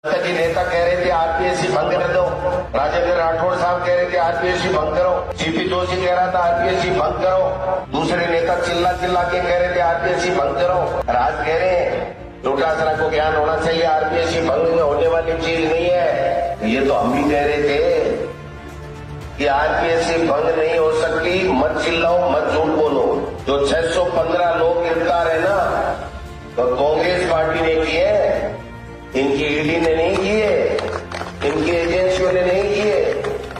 जी नेता कह रहे थे आरपीएससी भंग कर दो, राजेंद्र राठौड़ साहब कह रहे थे आरपीएससी भंग करो, सीपी जोशी कह रहा था आरपीएससी भंग करो, दूसरे नेता चिल्ला चिल्ला के कह रहे थे आरपीएससी भंग करो। राज कह रहे हैं डोटासरा को ज्ञान होना चाहिए, आरपीएससी भंग होने वाली चीज नहीं है। ये तो हम भी कह रहे थे कि आरपीएससी भंग नहीं हो सकती, मत चिल्लाओ मत झूठ बोलो। जो 615 लोग गिरफ्तार है ना, तो कांग्रेस पार्टी ने किए, इनकी ईडी ने नहीं किए, इनकी एजेंसियों ने नहीं किए।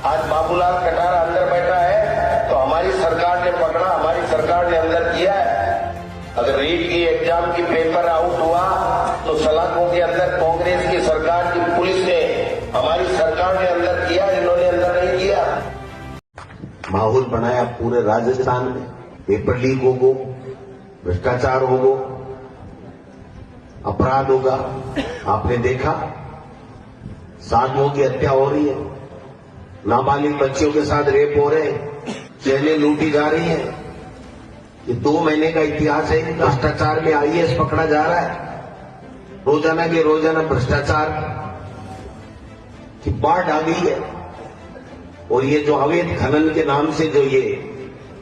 आज बाबूलाल कटारा अंदर बैठा है तो हमारी सरकार ने पकड़ा, हमारी सरकार ने अंदर किया है। अगर रीट की एग्जाम की पेपर आउट हुआ तो सलाखों के अंदर कांग्रेस की सरकार की पुलिस ने, हमारी सरकार ने अंदर किया, इन्होंने अंदर नहीं किया। माहौल बनाया पूरे राजस्थान में, पेपर लीक होगो, भ्रष्टाचार होगो, अपराध होगा। आपने देखा साधुओं की हत्या हो रही है, नाबालिग बच्चियों के साथ रेप हो रहे हैं, जेलें लूटी जा रही हैं। ये 2 महीने का इतिहास है। भ्रष्टाचार में आईएएस पकड़ा जा रहा है, रोजाना के रोजाना भ्रष्टाचार की बाढ़ आ गई है। और ये जो अवैध खनन के नाम से जो ये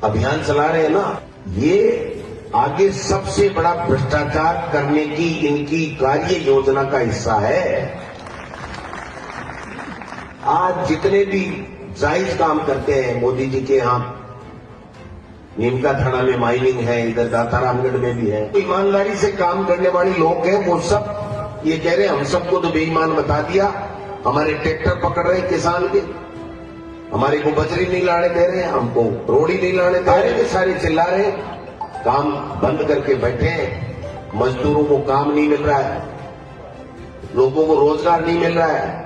अभियान चला रहे हैं ना, ये आगे सबसे बड़ा भ्रष्टाचार करने की इनकी कार्य योजना का हिस्सा है। आज जितने भी जायज काम करते हैं मोदी जी के यहां, नीमका थाना में माइनिंग है, इधर दातारामगढ़ में भी है, ईमानदारी से काम करने वाले लोग हैं, वो सब ये कह रहे हैं हम सबको तो बेईमान बता दिया, हमारे ट्रैक्टर पकड़ रहे किसान के, हमारे को बजरी नहीं लाने दे रहे, हमको रोड़ी नहीं लाने दे रहे, सारे चिल्ला रहे, काम बंद करके बैठे हैं, मजदूरों को काम नहीं मिल रहा है, लोगों को रोजगार नहीं मिल रहा है।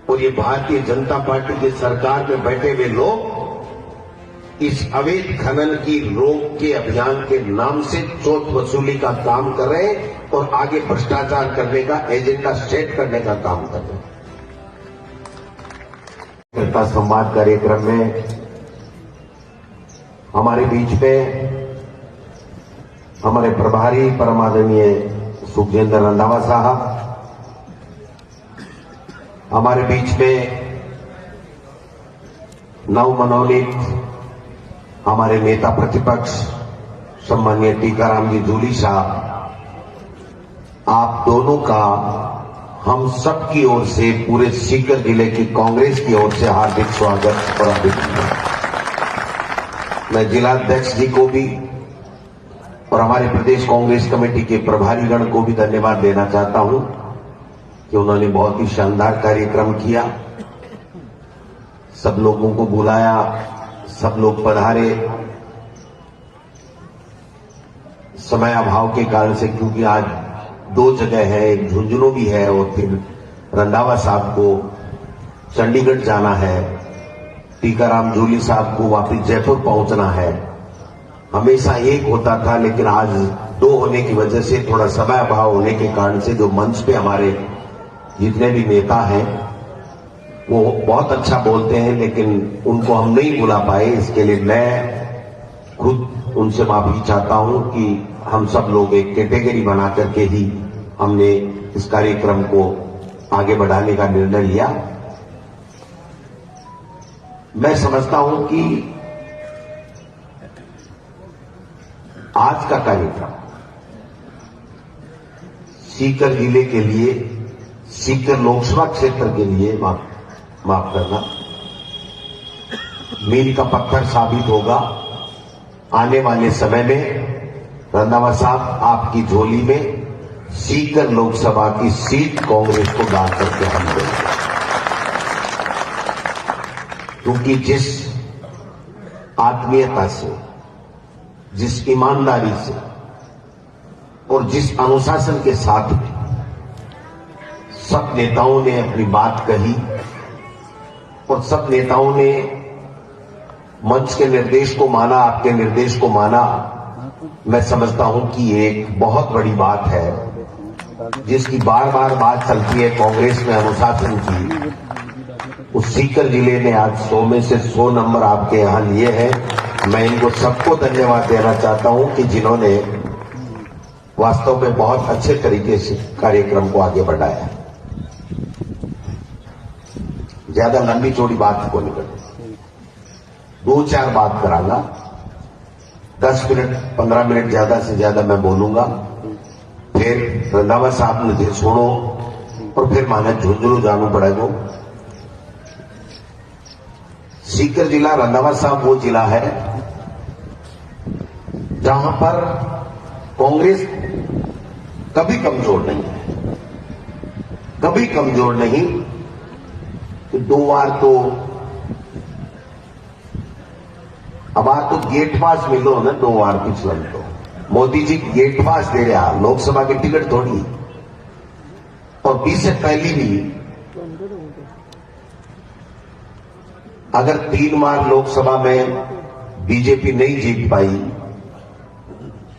और ये भारतीय जनता पार्टी की सरकार में बैठे हुए लोग इस अवैध खनन की रोक के अभियान के नाम से चोट वसूली का काम कर रहे हैं और आगे भ्रष्टाचार करने का एजेंडा सेट करने का काम कर रहे हैं। संवाद कार्यक्रम में हमारे बीच में हमारे प्रभारी परम आदरणीय सुखजिंदर रंधावा साहब, हमारे बीच में नवमनोनीत हमारे नेता प्रतिपक्ष सम्माननीय टीकाराम जी जूली साहब, आप दोनों का हम सब की ओर से, पूरे सीकर जिले की कांग्रेस की ओर से हार्दिक स्वागत और अभिनंदन। मैं जिलाध्यक्ष जी को भी और हमारे प्रदेश कांग्रेस कमेटी के प्रभारीगण को भी धन्यवाद देना चाहता हूं कि उन्होंने बहुत ही शानदार कार्यक्रम किया, सब लोगों को बुलाया, सब लोग पधारे। समय अभाव के कारण से, क्योंकि आज 2 जगह है, एक झुंझुनू भी है और फिर रंधावा साहब को चंडीगढ़ जाना है, टीकाराम जूली साहब को वापिस जयपुर पहुंचना है। हमेशा एक होता था, लेकिन आज 2 होने की वजह से, थोड़ा समय अभाव होने के कारण से, जो मंच पे हमारे जितने भी नेता हैं वो बहुत अच्छा बोलते हैं, लेकिन उनको हम नहीं बुला पाए। इसके लिए मैं खुद उनसे माफी चाहता हूं कि हम सब लोग एक कैटेगरी बना करके ही हमने इस कार्यक्रम को आगे बढ़ाने का निर्णय लिया। मैं समझता हूं कि आज का कार्यक्रम सीकर जिले के लिए, सीकर लोकसभा क्षेत्र के लिए, माफ करना, मील का पत्थर साबित होगा। आने वाले समय में रंधावा साहब आपकी झोली में सीकर लोकसभा की सीट कांग्रेस को डाल करके हम देंगे, क्योंकि जिस आत्मीयता से, जिस ईमानदारी से और जिस अनुशासन के साथ में सब नेताओं ने अपनी बात कही और सब नेताओं ने मंच के निर्देश को माना, आपके निर्देश को माना, मैं समझता हूं कि ये एक बहुत बड़ी बात है, जिसकी बार बार बात चलती है कांग्रेस में अनुशासन की। उस सीकर जिले ने आज 100 में से 100 नंबर आपके यहां लिए हैं। मैं इनको सबको धन्यवाद देना चाहता हूं कि जिन्होंने वास्तव में बहुत अच्छे तरीके से कार्यक्रम को आगे बढ़ाया। ज्यादा लंबी चौड़ी बात को नहीं करनी, 2-4 बात करांगा, 10 मिनट 15 मिनट ज्यादा से ज्यादा मैं बोलूंगा, फिर रंधावा साहब ने फिर सुनो और फिर माने झुंझुनू जाना पड़ेगा। सीकर जिला रंधावा साहब वो जिला है जहां पर कांग्रेस कभी कमजोर नहीं है, कभी कमजोर नहीं। तो 2 बार तो अब आप तो गेट पास मिलो ना, 2 बार पिछला तो मोदी जी गेट पास दे रहा, लोकसभा की टिकट थोड़ी। और 20 से पहली भी अगर 3 बार लोकसभा में बीजेपी नहीं जीत पाई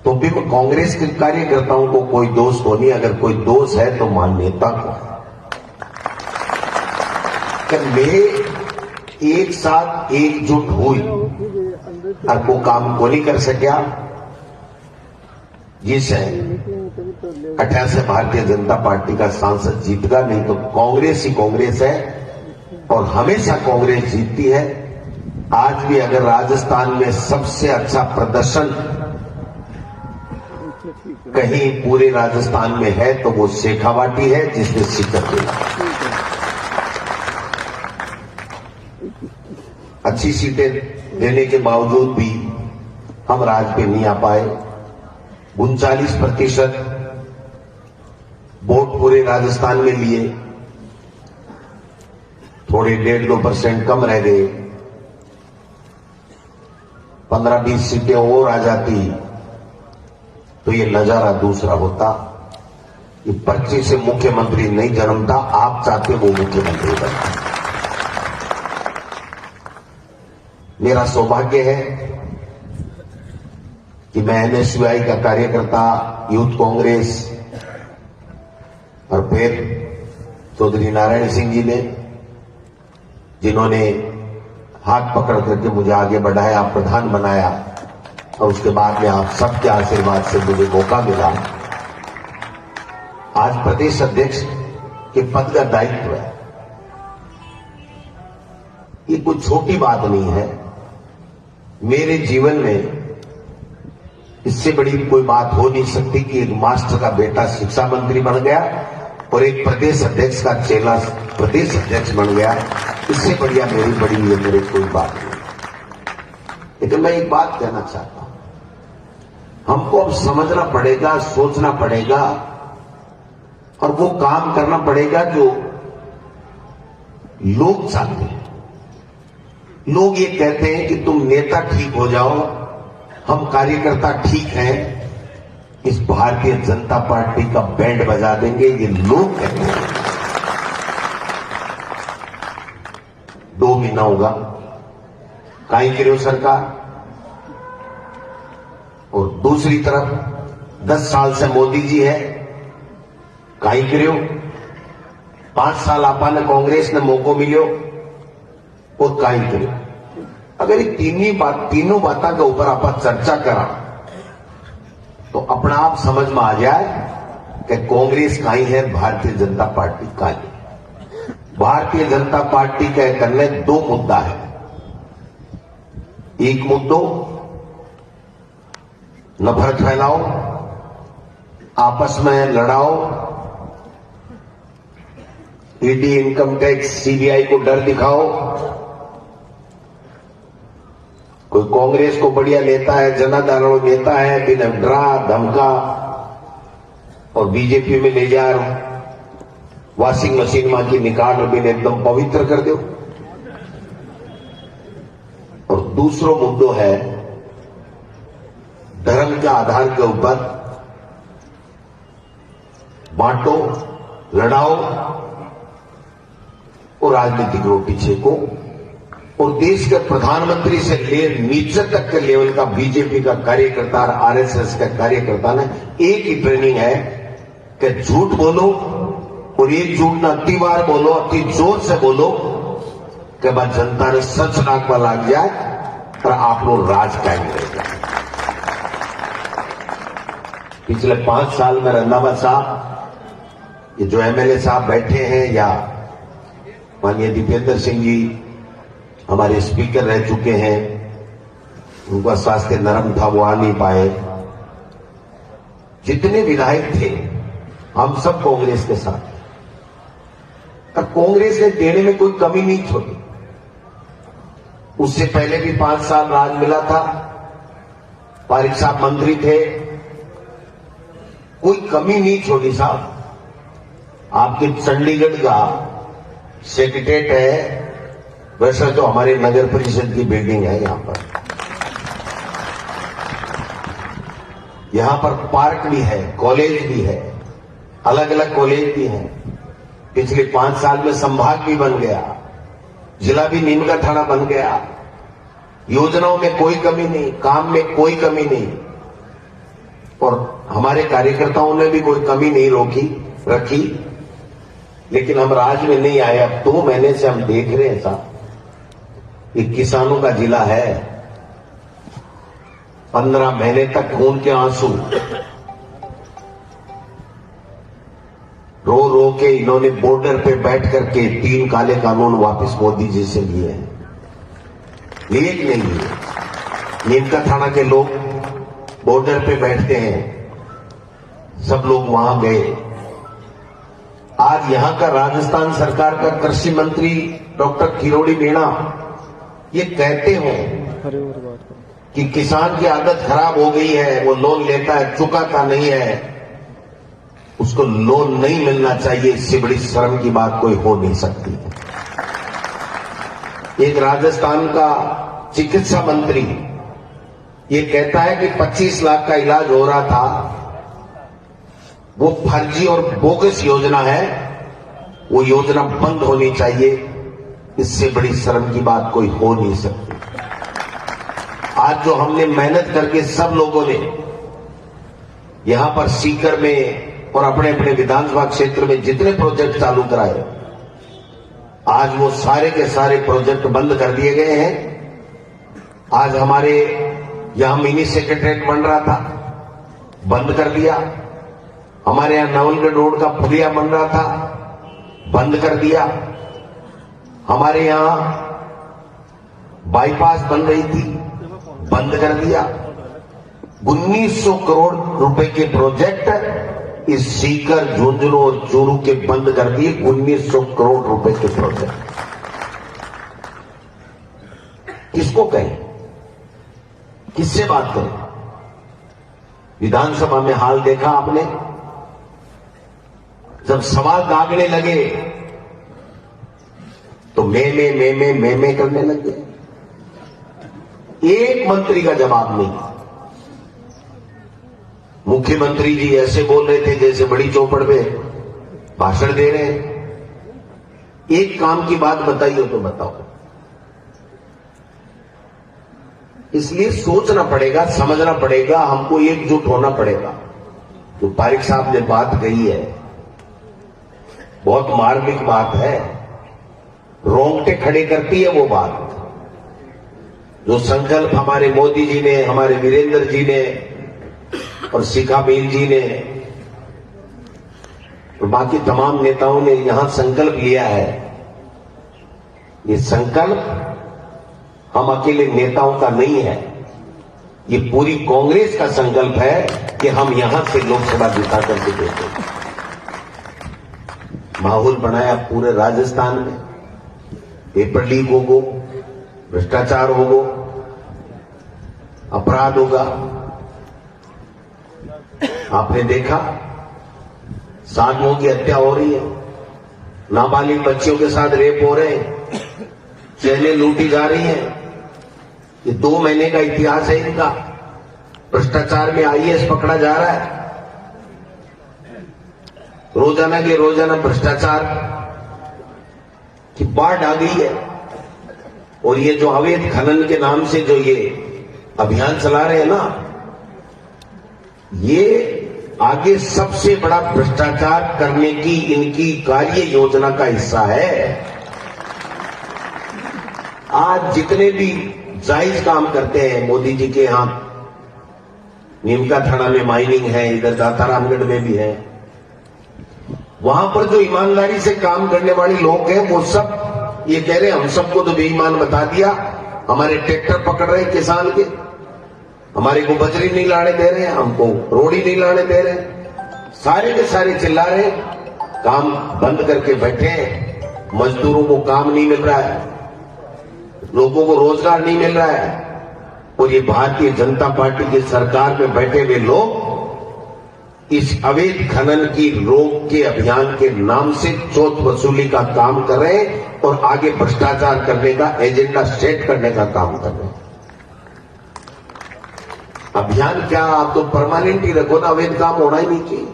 तो भी कांग्रेस के कार्यकर्ताओं को कोई दोष को नहीं, अगर कोई दोष है तो मान्यता को है कि मैं एक साथ एकजुट हुई और वो काम को नहीं कर सकिया जिसे 88 भारतीय जनता पार्टी का सांसद जीतगा, नहीं तो कांग्रेस ही कांग्रेस है और हमेशा कांग्रेस जीतती है। आज भी अगर राजस्थान में सबसे अच्छा प्रदर्शन कहीं पूरे राजस्थान में है तो वो शेखावाटी है, जिसने शिकस्त दी। अच्छी सीटें देने के बावजूद भी हम राज पे नहीं आ पाए। 39% वोट पूरे राजस्थान में लिए, थोड़े 1.5-2% कम रह गए। 15-20 सीटें और आ जाती तो ये नजारा दूसरा होता। ये पर्ची से मुख्यमंत्री नहीं जन्मता, आप चाहते वो मुख्यमंत्री बनता। मेरा सौभाग्य है कि मैं एनएसयूआई का कार्यकर्ता, यूथ कांग्रेस और फिर चौधरी नारायण सिंह जी ने, जिन्होंने हाथ पकड़ करके मुझे आगे बढ़ाया, प्रधान बनाया और उसके बाद में आप सबके आशीर्वाद से मुझे मौका मिला। आज प्रदेश अध्यक्ष के पद का दायित्व है। ये कोई छोटी बात नहीं है। मेरे जीवन में इससे बड़ी कोई बात हो नहीं सकती कि एक मास्टर का बेटा शिक्षा मंत्री बन गया और एक प्रदेश अध्यक्ष का चेला प्रदेश अध्यक्ष बन गया। इससे बढ़िया मेरी कोई बात नहीं। लेकिन मैं एक बात कहना चाहता हूं, हमको अब समझना पड़ेगा, सोचना पड़ेगा और वो काम करना पड़ेगा जो लोग चाहते हैं। लोग ये कहते हैं कि तुम नेता ठीक हो जाओ, हम कार्यकर्ता ठीक हैं, इस भारतीय जनता पार्टी का बैंड बजा देंगे, ये लोग कहते हैं। 2 महीना होगा काई करो सरकार, और दूसरी तरफ 10 साल से मोदी जी है, काई करो। 5 साल आपा ने कांग्रेस ने मौको मिलो और काई करो। अगर ये तीनों बातों के ऊपर आप चर्चा करा तो अपना आप समझ में आ जाए कि कांग्रेस काई है, भारतीय जनता पार्टी काई है। भारतीय जनता पार्टी के करने 2 मुद्दा है। एक मुद्दो नफरत फैलाओ, आपस में लड़ाओ, ईडी, इनकम टैक्स, सीबीआई को डर दिखाओ। कोई कांग्रेस को बढ़िया नेता है, जनाधारण नेता है, बिना डरा धमका और बीजेपी में ले जा वॉशिंग मशीन में की निकाल और बिना एकदम पवित्र कर दो। और दूसरो मुद्दो है धर्म के आधार के ऊपर बांटो, लड़ाओ और राजनीतिक रोटी छेको। और देश के प्रधानमंत्री से ले नीचे तक के लेवल का बीजेपी का कार्यकर्ता और आरएसएस का कार्यकर्ता ने एक ही ट्रेनिंग है कि झूठ बोलो और ये झूठ न अति बार बोलो, अति जोर से बोलो कि बाद जनता ने सच नाक पर लाग जाए और आप लोग राज कायम रह जाए। पिछले 5 साल में रंधावा साहब, ये जो एमएलए साहब बैठे हैं या माननीय दीपेंद्र सिंह जी हमारे स्पीकर रह चुके हैं, उनका स्वास्थ्य नरम था, वो आ नहीं पाए। जितने विधायक थे हम सब कांग्रेस के साथ, और कांग्रेस ने देने में कोई कमी नहीं छोड़ी। उससे पहले भी 5 साल राज मिला था, पारिक साहब मंत्री थे, कोई कमी नहीं छोड़ी साहब। आपके चंडीगढ़ का सेक्रेटेरिएट है, वैसे तो हमारे नगर परिषद की बिल्डिंग है यहां पर पार्क भी है, कॉलेज भी है, अलग अलग कॉलेज भी है। पिछले 5 साल में संभाग भी बन गया, जिला भी नीम का थाना बन गया। योजनाओं में कोई कमी नहीं, काम में कोई कमी नहीं, और हमारे कार्यकर्ताओं ने भी कोई कमी नहीं रखी। लेकिन हम राज में नहीं आए। अब 2 महीने से हम देख रहे हैं साहब, ये किसानों का जिला है। 15 महीने तक खून के आंसू रो रो के इन्होंने बॉर्डर पे बैठ करके 3 काले कानून वापस मोदी जी से लिए हैं। लिए कि नहीं लिए? नीमका थाना के लोग बॉर्डर पे बैठते हैं, सब लोग वहां गए। आज यहां का राजस्थान सरकार का कृषि मंत्री डॉक्टर किरोड़ी मीणा ये कहते हो कि किसान की आदत खराब हो गई है, वो लोन लेता है, चुकाता नहीं है, उसको लोन नहीं मिलना चाहिए। इससे बड़ी शर्म की बात कोई हो नहीं सकती। एक राजस्थान का चिकित्सा मंत्री ये कहता है कि 25 लाख का इलाज हो रहा था, वो फर्जी और बोगस योजना है, वो योजना बंद होनी चाहिए। इससे बड़ी शर्म की बात कोई हो नहीं सकती। आज जो हमने मेहनत करके सब लोगों ने यहां पर सीकर में और अपने अपने विधानसभा क्षेत्र में जितने प्रोजेक्ट चालू कराए, आज वो सारे के सारे प्रोजेक्ट बंद कर दिए गए हैं। आज हमारे यहां मिनी सेक्रेटेरिएट बन रहा था, बंद कर दिया। हमारे यहां नवलगढ़ रोड का पुलिया बन रहा था, बंद कर दिया। हमारे यहां बाईपास बन रही थी, बंद कर दिया। 1900 करोड़ रुपए के प्रोजेक्ट इस सीकर, झुंझुनू और चूरू के बंद कर दिए। 1900 करोड़ रुपए के प्रोजेक्ट किसको कहें, किससे बात करें? विधानसभा में हाल देखा आपने, जब सवाल दागने लगे तो मैं करने लग गए। एक मंत्री का जवाब नहीं। मुख्यमंत्री जी ऐसे बोल रहे थे जैसे बड़ी चौपड़ पे भाषण दे रहे हैं। एक काम की बात बताइए तो बताओ। इसलिए सोचना पड़ेगा, समझना पड़ेगा, हमको एकजुट होना पड़ेगा। जो पारिक साहब ने बात कही है बहुत मार्मिक बात है, रोंगटे खड़े करती है वो बात। जो संकल्प हमारे मोदी जी ने, हमारे वीरेंद्र जी ने और शिखा बेन जी ने और बाकी तमाम नेताओं ने यहां संकल्प लिया है, ये संकल्प हम अकेले नेताओं का नहीं है, ये पूरी कांग्रेस का संकल्प है कि हम यहां से लोकसभा जिता करके देते। माहौल बनाया पूरे राजस्थान में, पेपर लीक होगा, भ्रष्टाचार होगा, अपराध होगा। आपने देखा साधुओं की हत्या हो रही है, नाबालिग बच्चियों के साथ रेप हो रहे हैं, जेलें लूटी जा रही हैं। ये 2 महीने का इतिहास है इनका। भ्रष्टाचार में आईएएस पकड़ा जा रहा है, रोजाना के रोजाना भ्रष्टाचार की बाढ़ आ गई है। और ये जो अवैध खनन के नाम से जो ये अभियान चला रहे हैं ना, ये आगे सबसे बड़ा भ्रष्टाचार करने की इनकी कार्य योजना का हिस्सा है। आज जितने भी जायज काम करते हैं मोदी जी के यहां, नीमका थाना में माइनिंग है, इधर दातारामगढ़ में भी है, वहां पर जो ईमानदारी से काम करने वाले लोग हैं वो सब ये कह रहे हम सबको तो बेईमान बता दिया, हमारे ट्रैक्टर पकड़ रहे किसान के, हमारे को बजरी नहीं लाने दे रहे, हमको रोड़ी नहीं लाने दे रहे, सारे के सारे चिल्ला रहे, काम बंद करके बैठे हैं, मजदूरों को काम नहीं मिल रहा है, लोगों को रोजगार नहीं मिल रहा है। और ये भारतीय जनता पार्टी की सरकार में बैठे हुए लोग इस अवैध खनन की रोक के अभियान के नाम से चोट वसूली का काम कर रहे हैं और आगे भ्रष्टाचार करने का एजेंडा सेट करने का काम कर रहे हैं। अभियान क्या, आप तो परमानेंट ही रखो ना, अवैध काम होना ही नहीं चाहिए।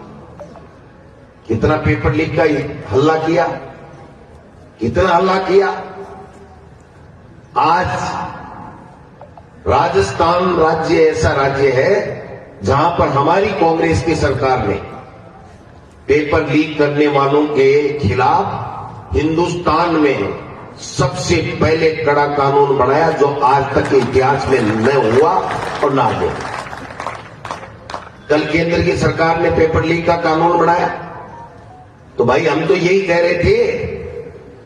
कितना पेपर लीक का हल्ला किया, कितना हल्ला किया। आज राजस्थान राज्य ऐसा राज्य है जहां पर हमारी कांग्रेस की सरकार ने पेपर लीक करने वालों के खिलाफ हिंदुस्तान में सबसे पहले कड़ा कानून बनाया, जो आज तक के इतिहास में न हुआ और ना हो। कल केंद्र की सरकार ने पेपर लीक का कानून बनाया, तो भाई हम तो यही कह रहे थे